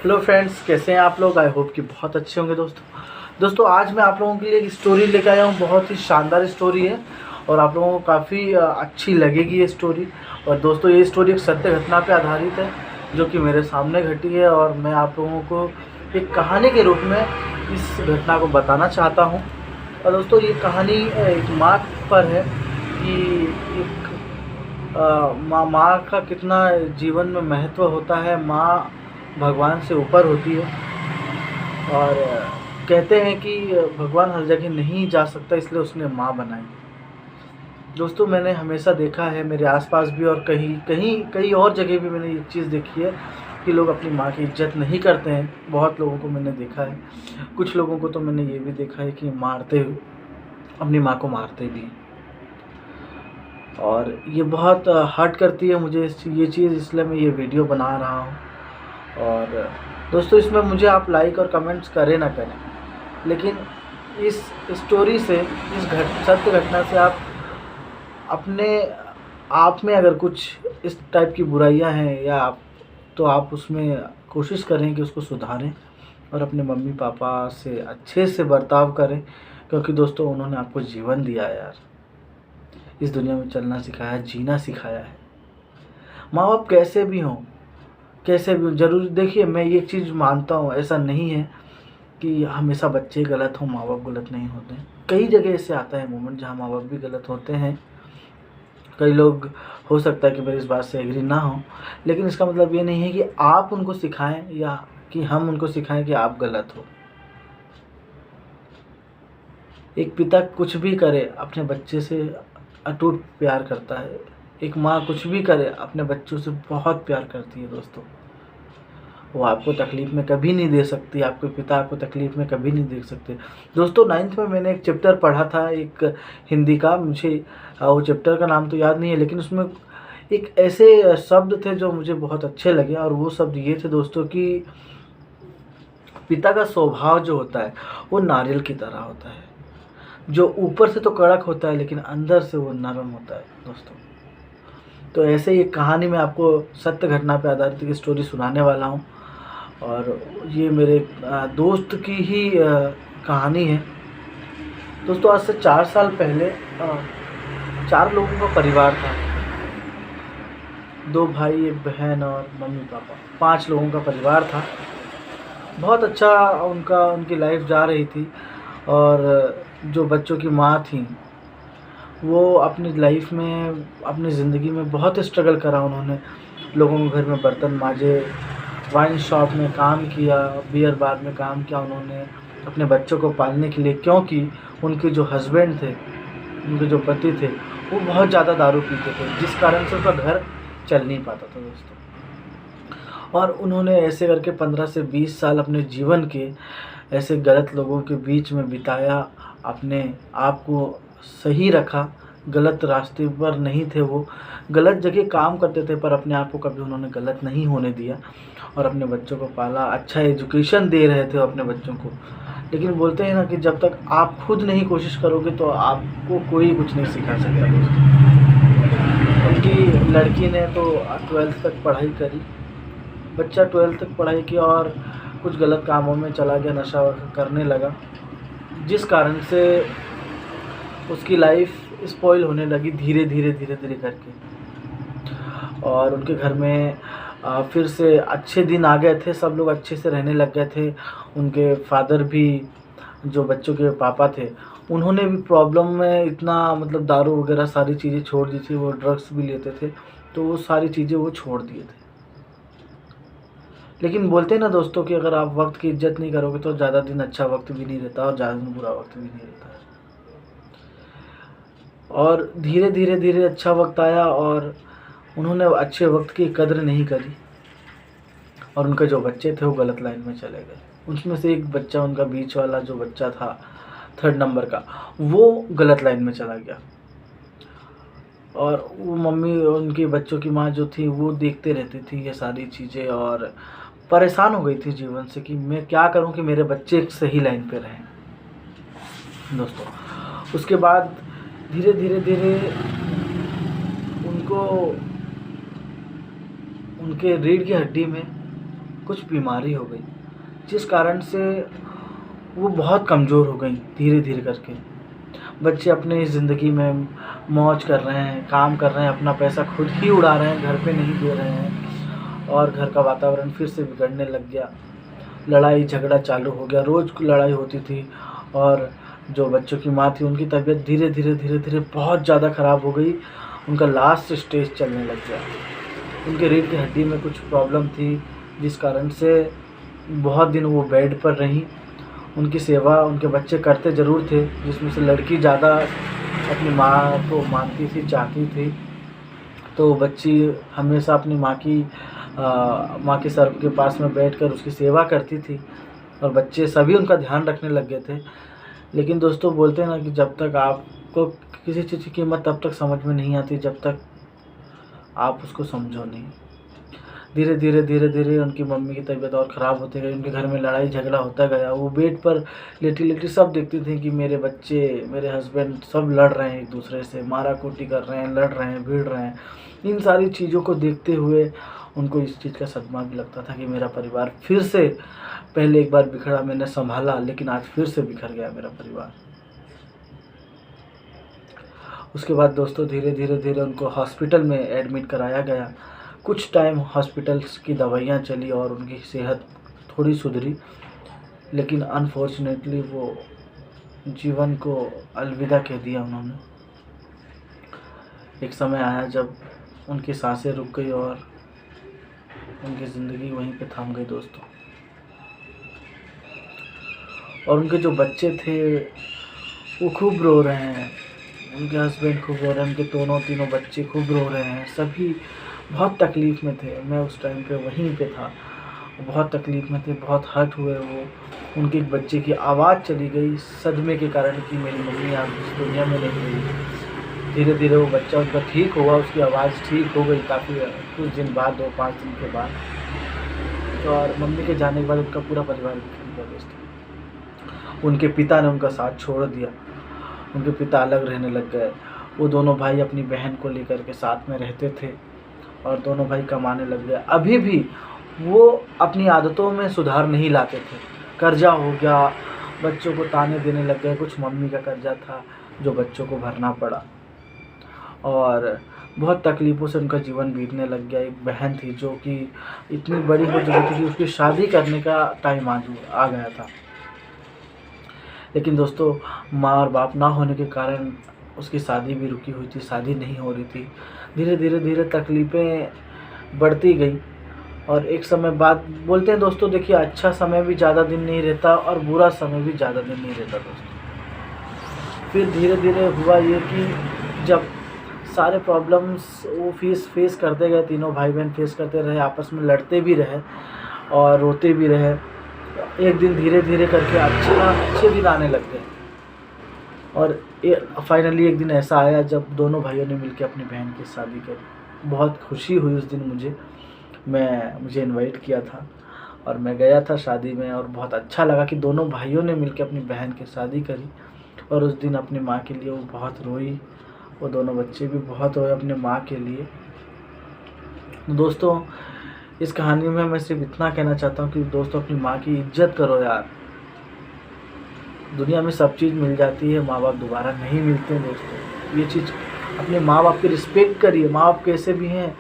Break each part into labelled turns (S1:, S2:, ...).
S1: Hello friends, कैसे हैं आप लोग। आई होप कि बहुत अच्छे होंगे दोस्तों आज मैं आप लोगों के लिए एक स्टोरी लेकर आया हूँ। बहुत ही शानदार स्टोरी है और आप लोगों को काफ़ी अच्छी लगेगी ये स्टोरी। और दोस्तों ये स्टोरी एक सत्य घटना पे आधारित है जो कि मेरे सामने घटी है और मैं आप लोगों को एक कहानी के रूप में इस घटना को बताना चाहता हूँ। और दोस्तों ये कहानी एक माँ पर है कि एक माँ का कितना जीवन में महत्व होता है। माँ भगवान से ऊपर होती है और कहते हैं कि भगवान हर जगह नहीं जा सकता, इसलिए उसने माँ बनाई। दोस्तों मैंने हमेशा देखा है मेरे आसपास भी और कई और जगह भी मैंने ये चीज़ देखी है कि लोग अपनी माँ की इज्जत नहीं करते हैं। बहुत लोगों को मैंने देखा है, कुछ लोगों को तो मैंने ये भी देखा है कि मारते हुए अपनी माँ को मारते भी। और ये बहुत हर्ट करती है मुझे ये चीज़, इसलिए मैं ये वीडियो बना रहा हूँ। और दोस्तों इसमें मुझे आप लाइक और कमेंट्स करें ना करें, लेकिन इस स्टोरी से, इस सत्य घटना से आप अपने आप में अगर कुछ इस टाइप की बुराइयां हैं या तो आप उसमें कोशिश करें कि उसको सुधारें और अपने मम्मी पापा से अच्छे से बर्ताव करें, क्योंकि दोस्तों उन्होंने आपको जीवन दिया है यार, इस दुनिया में चलना सिखाया, जीना सिखाया है। माँ बाप कैसे भी हों ज़रूर देखिए, मैं ये चीज़ मानता हूँ, ऐसा नहीं है कि हमेशा बच्चे गलत हों, माँ बाप गलत नहीं होते। कई जगह ऐसे आता है मोमेंट जहाँ माँ बाप भी गलत होते हैं। कई लोग हो सकता है कि मेरी इस बात से एग्री ना हो, लेकिन इसका मतलब ये नहीं है कि आप उनको सिखाएं या कि हम उनको सिखाएं कि आप गलत हो। एक पिता कुछ भी करे अपने बच्चे से अटूट प्यार करता है। एक माँ कुछ भी करे अपने बच्चों से बहुत प्यार करती है दोस्तों। वो आपको तकलीफ़ में कभी नहीं दे सकती, आपके पिता आपको तकलीफ़ में कभी नहीं दे सकते। दोस्तों 9th में मैंने एक चैप्टर पढ़ा था, एक हिंदी का, मुझे वो चैप्टर का नाम तो याद नहीं है, लेकिन उसमें एक ऐसे शब्द थे जो मुझे बहुत अच्छे लगे। और वो शब्द ये थे दोस्तों कि पिता का स्वभाव जो होता है वो नारियल की तरह होता है, जो ऊपर से तो कड़क होता है लेकिन अंदर से वो नरम होता है दोस्तों। तो ऐसे ही एक कहानी मैं आपको सत्य घटना पर आधारित एक स्टोरी सुनाने वाला हूँ और ये मेरे दोस्त की ही कहानी है। दोस्तों आज से 4 साल पहले 4 लोगों का परिवार था, 2 भाई, 1 बहन और मम्मी पापा, 5 लोगों का परिवार था। बहुत अच्छा उनकी लाइफ जा रही थी। और जो बच्चों की माँ थी वो अपनी लाइफ में, अपनी ज़िंदगी में बहुत स्ट्रगल करा उन्होंने। लोगों के घर में बर्तन मांजे, वाइन शॉप में काम किया, बियर बार में काम किया उन्होंने अपने बच्चों को पालने के लिए, क्योंकि उनके जो हस्बैंड थे, उनके जो पति थे, वो बहुत ज़्यादा दारू पीते थे, जिस कारण से उनका घर चल नहीं पाता था दोस्तों। और उन्होंने ऐसे करके 15 से 20 साल अपने जीवन के ऐसे गलत लोगों के बीच में बिताया, अपने आप को सही रखा, गलत रास्ते पर नहीं थे वो, गलत जगह काम करते थे पर अपने आप को कभी उन्होंने गलत नहीं होने दिया और अपने बच्चों को पाला, अच्छा एजुकेशन दे रहे थे अपने बच्चों को। लेकिन बोलते हैं ना कि जब तक आप खुद नहीं कोशिश करोगे तो आपको कोई कुछ नहीं सिखा सकता दोस्तों। उनकी लड़की ने तो 12th तक पढ़ाई करी, बच्चा 12th तक पढ़ाई किया और कुछ गलत कामों में चला गया, नशा करने लगा, जिस कारण से उसकी लाइफ स्पॉइल होने लगी धीरे धीरे करके। और उनके घर में फिर से अच्छे दिन आ गए थे, सब लोग अच्छे से रहने लग गए थे। उनके फादर भी, जो बच्चों के पापा थे, उन्होंने भी प्रॉब्लम में इतना मतलब दारू वगैरह सारी चीज़ें छोड़ दी थी, वो ड्रग्स भी लेते थे, तो वो सारी चीज़ें वो छोड़ दिए थे। लेकिन बोलते हैं ना दोस्तों कि अगर आप वक्त की इज्जत नहीं करोगे तो ज़्यादा दिन अच्छा वक्त भी नहीं रहता और ज़्यादा दिन बुरा वक्त भी नहीं रहता है। और धीरे धीरे अच्छा वक्त आया और उन्होंने अच्छे वक्त की कद्र नहीं करी और उनके जो बच्चे थे वो गलत लाइन में चले गए। उसमें से एक बच्चा, उनका बीच वाला जो बच्चा था 3rd नंबर का, वो गलत लाइन में चला गया। और वो मम्मी, उनके बच्चों की माँ जो थी वो देखते रहती थी ये सारी चीज़ें और परेशान हो गई थी जीवन से कि मैं क्या करूं कि मेरे बच्चे एक सही लाइन पे रहें दोस्तों। उसके बाद धीरे धीरे उनको उनके रीढ़ की हड्डी में कुछ बीमारी हो गई, जिस कारण से वो बहुत कमज़ोर हो गई धीरे धीरे करके। बच्चे अपने ज़िंदगी में मौज कर रहे हैं, काम कर रहे हैं, अपना पैसा खुद ही उड़ा रहे हैं, घर पे नहीं दे रहे हैं और घर का वातावरण फिर से बिगड़ने लग गया। लड़ाई झगड़ा चालू हो गया, रोज़ लड़ाई होती थी और जो बच्चों की माँ थी उनकी तबीयत धीरे धीरे बहुत ज़्यादा ख़राब हो गई। उनका लास्ट स्टेज चलने लग गया। उनके रीढ़ की हड्डी में कुछ प्रॉब्लम थी, जिस कारण से बहुत दिन वो बेड पर रहीं। उनकी सेवा उनके बच्चे करते ज़रूर थे, जिसमें से लड़की ज़्यादा अपनी माँ को मानती थी, चाहती थी। तो बच्ची हमेशा अपनी माँ के सर के पास में बैठकर उसकी सेवा करती थी और बच्चे सभी उनका ध्यान रखने लग गए थे। लेकिन दोस्तों बोलते हैं ना कि जब तक आपको किसी चीज़ की कीमत तब तक समझ में नहीं आती जब तक आप उसको समझो नहीं। धीरे धीरे उनकी मम्मी की तबीयत और ख़राब होती गई। उनके घर में लड़ाई झगड़ा होता गया। वो बेड पर लेटी सब देखती थी कि मेरे बच्चे, मेरे हस्बैंड सब लड़ रहे हैं, एक दूसरे से मारा कूटी कर रहे हैं, लड़ रहे हैं, भिड़ रहे हैं। इन सारी चीज़ों को देखते हुए उनको इस चीज़ का सदमा भी लगता था कि मेरा परिवार फिर से, पहले एक बार बिखरा, मैंने संभाला, लेकिन आज फिर से बिखर गया मेरा परिवार। उसके बाद दोस्तों धीरे धीरे उनको हॉस्पिटल में एडमिट कराया गया। कुछ टाइम हॉस्पिटल्स की दवाइयाँ चली और उनकी सेहत थोड़ी सुधरी, लेकिन अनफॉर्चुनेटली वो जीवन को अलविदा कह दिया उन्होंने। एक समय आया जब उनकी सांसें रुक गई और उनकी ज़िंदगी वहीं पे थम गई दोस्तों। और उनके जो बच्चे थे वो खूब रो रहे हैं, उनके हस्बैंड खूब रो रहे हैं, उनके तीनों बच्चे खूब रो रहे हैं, सभी बहुत तकलीफ़ में थे। मैं उस टाइम पे वहीं पे था, बहुत तकलीफ़ में थे, बहुत हर्ट हुए वो। उनके एक बच्चे की आवाज़ चली गई सदमे के कारण कि मेरी मम्मी आज इस दुनिया में नहीं रही। धीरे धीरे वो बच्चा उनका ठीक हुआ, उसकी आवाज़ ठीक हो गई काफ़ी कुछ दिन बाद, 2-5 दिन के बाद। और मम्मी के जाने के बाद उनका पूरा परिवार बिखर गया दोस्तों। उनके पिता ने उनका साथ छोड़ दिया, उनके पिता अलग रहने लग गए। वो दोनों भाई अपनी बहन को लेकर के साथ में रहते थे और दोनों भाई कमाने लग गए। अभी भी वो अपनी आदतों में सुधार नहीं लाते थे। कर्जा हो गया, बच्चों को ताने देने लग गए। कुछ मम्मी का कर्जा था जो बच्चों को भरना पड़ा और बहुत तकलीफ़ों से उनका जीवन बीतने लग गया। एक बहन थी जो कि इतनी बड़ी हो चुकी थी कि उसकी शादी करने का टाइम आ गया था, लेकिन दोस्तों माँ और बाप ना होने के कारण उसकी शादी भी रुकी हुई थी, शादी नहीं हो रही थी। धीरे धीरे तकलीफ़ें बढ़ती गई और एक समय बाद बोलते हैं दोस्तों, देखिए अच्छा समय भी ज़्यादा दिन नहीं रहता और बुरा समय भी ज़्यादा दिन नहीं रहता दोस्तों। फिर धीरे धीरे हुआ ये कि जब सारे प्रॉब्लम्स वो फेस करते गए, तीनों भाई बहन फेस करते रहे, आपस में लड़ते भी रहे और रोते भी रहे। एक दिन धीरे धीरे करके अच्छे दिन आने लग गए और फाइनली एक दिन ऐसा आया जब दोनों भाइयों ने मिलकर अपनी बहन की शादी करी। बहुत खुशी हुई उस दिन मुझे इनवाइट किया था और मैं गया था शादी में और बहुत अच्छा लगा कि दोनों भाइयों ने मिलकर अपनी बहन की शादी करी। और उस दिन अपनी माँ के लिए वो बहुत रोई, वो दोनों बच्चे भी बहुत रोए अपने माँ के लिए। दोस्तों इस कहानी में मैं सिर्फ इतना कहना चाहता हूँ कि दोस्तों अपनी माँ की इज्जत करो यार। दुनिया में सब चीज़ मिल जाती है, माँ बाप दोबारा नहीं मिलते हैं दोस्तों। ये चीज़ अपने माँ बाप की रिस्पेक्ट करिए। माँ बाप कैसे भी हैं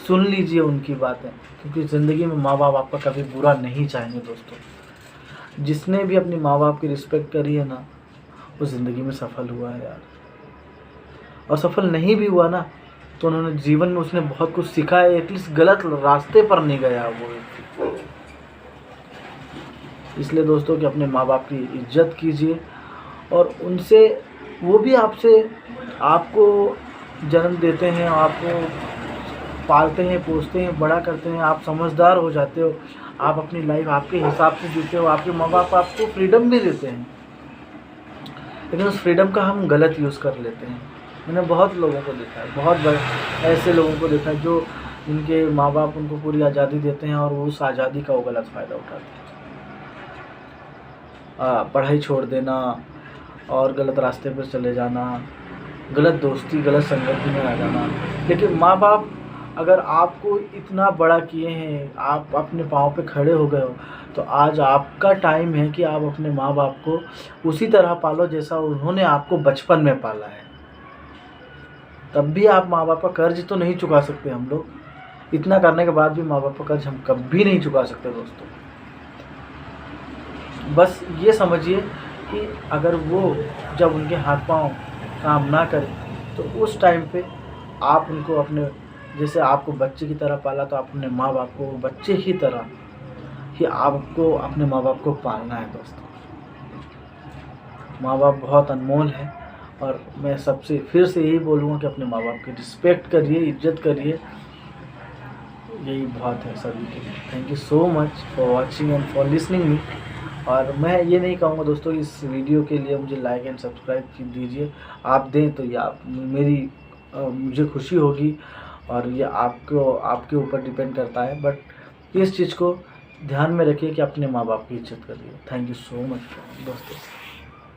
S1: सुन लीजिए उनकी बातें, क्योंकि ज़िंदगी में माँ बाप आपका कभी बुरा नहीं चाहेंगे दोस्तों। जिसने भी अपनी माँ बाप की रिस्पेक्ट करी है ना, वो ज़िंदगी में सफल हुआ है यार। और सफल नहीं भी हुआ ना तो उन्होंने जीवन में उसने बहुत कुछ सीखा है, एटलीस्ट गलत रास्ते पर नहीं गया वो। इसलिए दोस्तों कि अपने माँ बाप की इज्जत कीजिए और उनसे, वो भी आपको जन्म देते हैं, आपको पालते हैं, पोसते हैं, बड़ा करते हैं, आप समझदार हो जाते हो, आप अपनी लाइफ आपके हिसाब से जीते हो। आपके माँ बाप आपको फ्रीडम भी देते हैं, लेकिन उस फ्रीडम का हम गलत यूज़ कर लेते हैं। मैंने बहुत लोगों को देखा है, बहुत ऐसे लोगों को देखा है जो इनके माँ बाप उनको पूरी आज़ादी देते हैं और उस आज़ादी का वो गलत फ़ायदा उठाते हैं। पढ़ाई छोड़ देना और गलत रास्ते पर चले जाना, गलत दोस्ती, गलत संगति में आ जाना। लेकिन माँ बाप अगर आपको इतना बड़ा किए हैं, आप अपने पाँव पे खड़े हो गए हो, तो आज आपका टाइम है कि आप अपने माँ बाप को उसी तरह पालो जैसा उन्होंने आपको बचपन में पाला है। तब भी आप माँ बाप का कर्ज तो नहीं चुका सकते हम लोग, इतना करने के बाद भी माँ बाप का कर्ज हम कभी नहीं चुका सकते दोस्तों। बस ये समझिए कि अगर वो जब उनके हाथ पाँव काम ना करें तो उस टाइम पे आप उनको अपने, जैसे आपको बच्चे की तरह पाला, तो आप अपने माँ बाप को बच्चे की तरह ही आपको अपने माँ बाप को पालना है दोस्तों। माँ बाप बहुत अनमोल है, और मैं सबसे फिर से यही बोलूँगा कि अपने माँ बाप की रिस्पेक्ट करिए, इज्जत करिए, यही बहुत है सभी के लिए। Thank you so much for watching and for listening me. और मैं ये नहीं कहूँगा दोस्तों इस वीडियो के लिए मुझे लाइक एंड सब्सक्राइब दीजिए, आप दें तो ये आप मेरी मुझे खुशी होगी, और ये आपके ऊपर डिपेंड करता है। बट इस चीज़ को ध्यान में रखिए कि अपने माँ बाप की इज्जत करिए। थैंक यू सो मच दोस्तों।